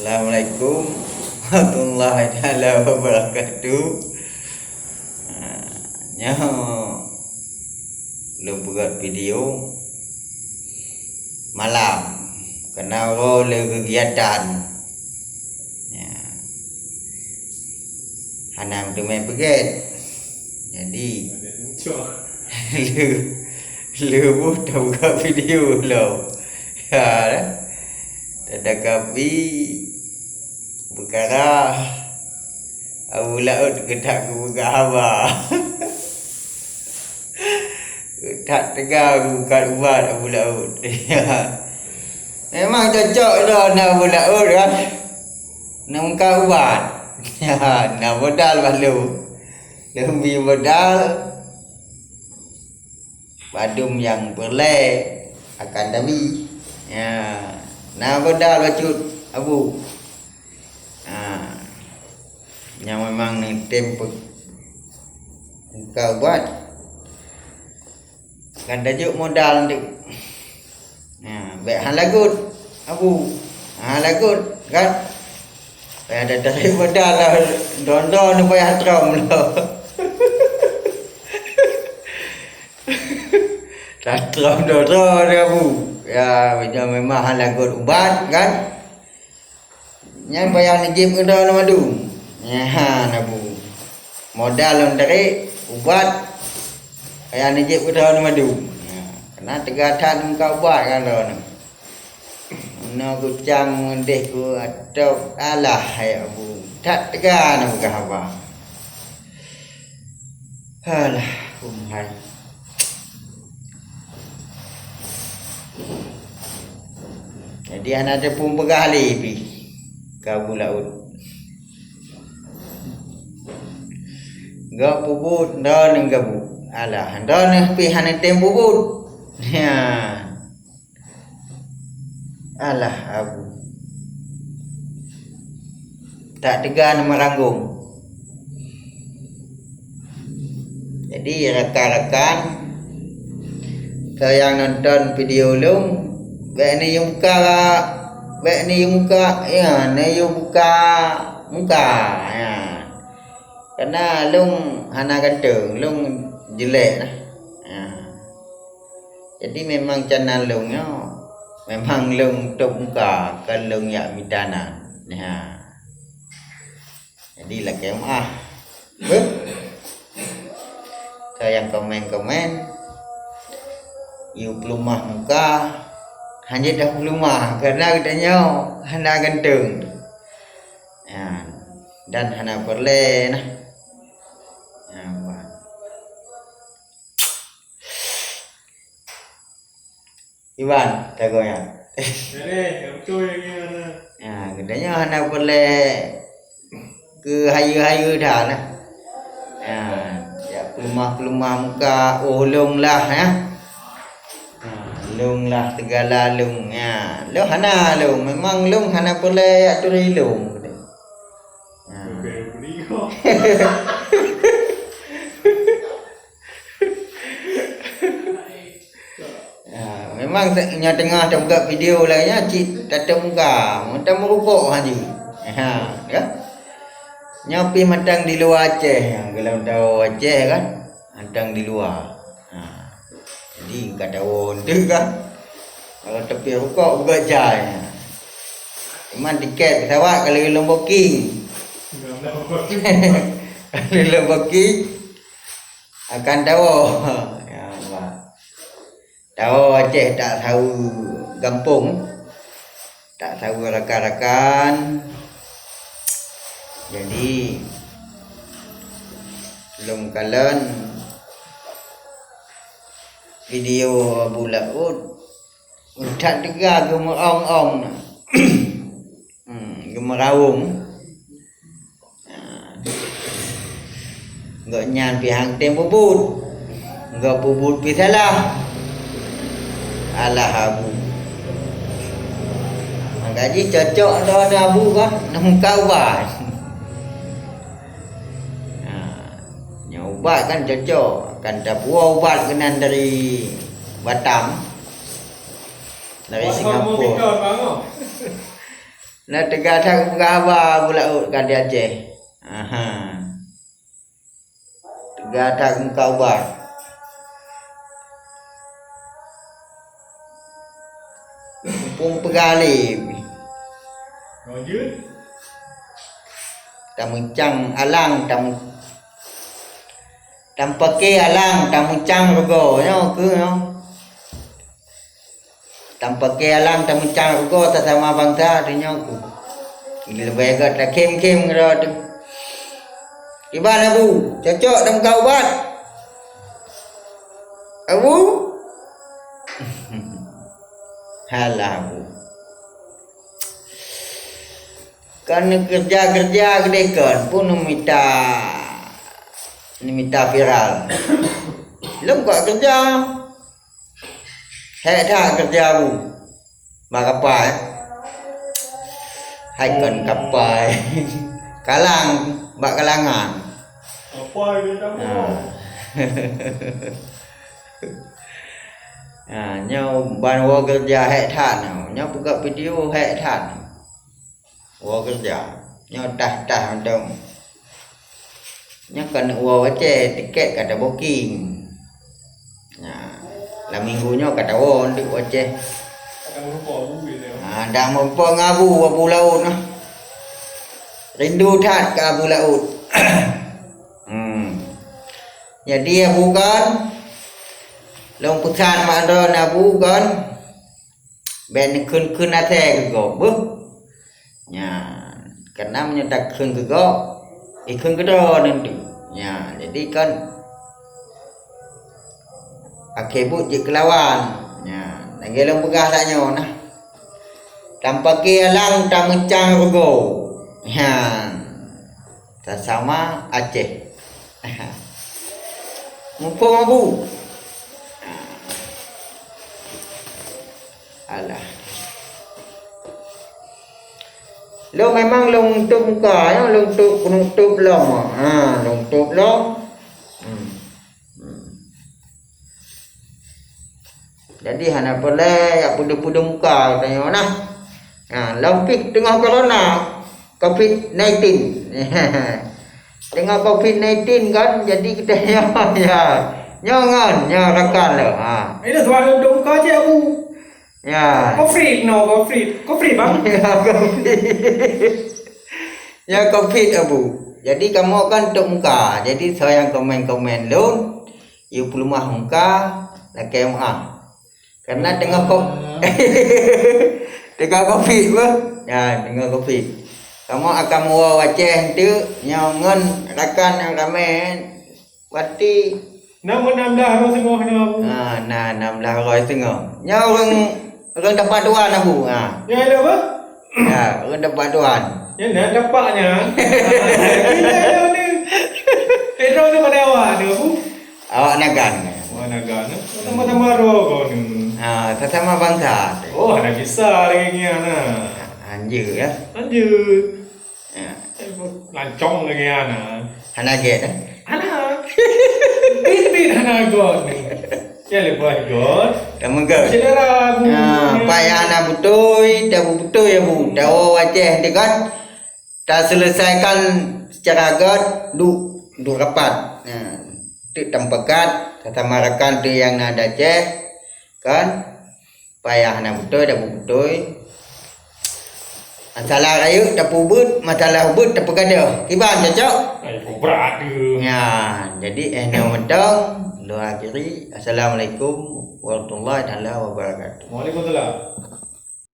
Assalamualaikum warahmatullahi taala wabarakatuh. Nyo belum buat video malam kena oleh kegiatan. Hanam tu main peget. Jadi lu dah buka video lo. Ya, ada kapi perkara Abu Laut ketak ku buka haba. Tak tegar ku buka ubat Abu Laut. Memang cocok dah nak Abu Laut kan. Nak buka ubat. Nak modal balu. Lebih modal badum yang berle akan dami. Ya, nak modal bacut Abu. Yang memang ni tempo kau buat kan tajuk modal ni. Baik hal lagut Abu. Lagut kan. Ada tarik modal lah. Don-don ni payah trom lah. Tak trom don-don ni Abu. Ya, macam memang hal lagut ubat kan. Yang payah najib ke dah madu. Ya, Abu. Modal on tarik ubat payah najib ke dah madu. Kena tegatan muka ubat kan dah ni. Nak kucang mendeh ku atau alah hai Abu. Tak tegar nak buka apa. Alah, umhai. Jadi anak ada pun bergali pi Abu Laut. Gak bubut dah neng gabu. Alah, dah neng pi hana tem bubut. Ya. Alah Abu. Tak tegar nama ranggung. Jadi rakan-rakan kau yang nonton video lu, baik ni yang muka, ya, ni yang buka muka, ya. Karena lung hana ganteng, lung jelek lah. Ya. Jadi memang channel lungnya memang lung tok muka, kan lung yak midana. Ya. Jadi lah kemah. Saya komen-komen you pelumah muka hanya dah pelumah karena katanya hana ganteng. Ya. Dan hana boleh nah. Ya, Iwan, tagonya. Betul yang gimana? Ya, katanya hana boleh ke hayu-hayu dah lah. Ya, pelumah-pelumah muka ulung lah ya. Lung lah segala lung ya. Lu hana lung, memang lung hana boleh aturi lung. Okey, beri kau. Memang nya tengah dah buka video lainnya cik tatap muka, macam merupuk haji. Ya. Nyopi matang di luar Aceh. Kalau tahu Aceh kan, matang di luar. Jadi kat daun tu kan. Kalau tepi rokok buka jai. Memang tiket pesawat kalau Lomboki. Kalau Lomboki akan tahu. Ya Allah. Tahu Aceh tak tahu kampung. Tak tahu rakan-rakan. Jadi belum kalian video Abu Laut tak tegar gemerong-ong nah. Gemerawung. Ngak nyan pihang tem bubut. Ngak bubut pi salah. Alah Abu. Gaji cocok dah ada Abu kan nak muka ubat. Ubat kan cocok. Kan dah buah ubat kenan dari Batam. Dari Singapura. Nak tegar tak berapa pula kan dia Aceh. Aha. Tegar tak muka ubat. Pung pegali. Lanjut. Tamuncang alang tampake alang tamuncang rogo nyo cứ nyo. Tampake alang tamuncang rogo ta sama bangsa tu nyo ku. Lebih agak tak kem ngero tu. Iban abu, cocok dalam kau ubat. Abu. Halah abu. Kan kerja kedekan pun minta viral. Lem kok kerja. Hek dah kerja bu. Bak kapal. Hai kan kapal. Kalang, bak kalangan. Apa dia tak mau? Nhau ban wo kerja hek than. Nhau buka video hek than. Wo kerja. Nhau tah macam. Nhau kena wo Aceh tiket kata booking. Lah minggunya kata wo di Aceh. Akan lupa abu dia. Dah mampu abu laut nah. Rindu that ke abu laut. Jadi abu kan long pesan mak abu kan ben kun ate go bu. Nya karena menyetak kun ke go. Ikun ke do nanti. Ya, jadi kan akebut je kelawan. Ya, lagi long pegah tak nyo nah. Tanpa ke alang tak mencang rogo. Ya. Sama Aceh. Mumpung abu. Alah. Lo memang long tup muka ya, long tup long. Long tup long. Jadi hana boleh ya pudu muka tanya nah. Lompik tengah corona COVID-19. Tengah COVID-19 kan jadi kita ya nyongan rakan lo. Ini tuan dong kau je abu. Ya. Kau free bang. Ya COVID abu. Jadi kamu kan untuk muka. Jadi saya komen lo. You pelumah muka lah KMA. Karena tengah tengah COVID ba. Ya, tengah COVID. Kamu akan mau Aceh tu nyongan rakan yang ramai. Wati. Nama 16 semua ni abu. 16 Nya orang dapat tuan abu. Ya ada apa? Ya, orang dapat tuan. Ya nak dapatnya. Kita ni. Pedro ni mana awak ni abu? Awak nagan. Mana gana? Sama-sama rogo ni. Sesama bangsa. Oh, ada kisah lagi ni ana. Anjir ya. Lanjut. Ya. Lancong lagi ana. Hana get. Ana. Bit ana god ni. Ya lepas god. Kamu ke? Cedera abu. Payah nak betul ya bu. Tahu Aceh dia kan tak selesaikan secara god duk rapat. Tu tempakat sama rakan tu yang nak Aceh kan payah nak betul. Masalah raya tak pubut, masalah ubut tak pegada. Kiban cocok. Ai berat dia. Ya, jadi mentong lu akhiri. Assalamualaikum warahmatullahi wabarakatuh. Waalaikumsalam.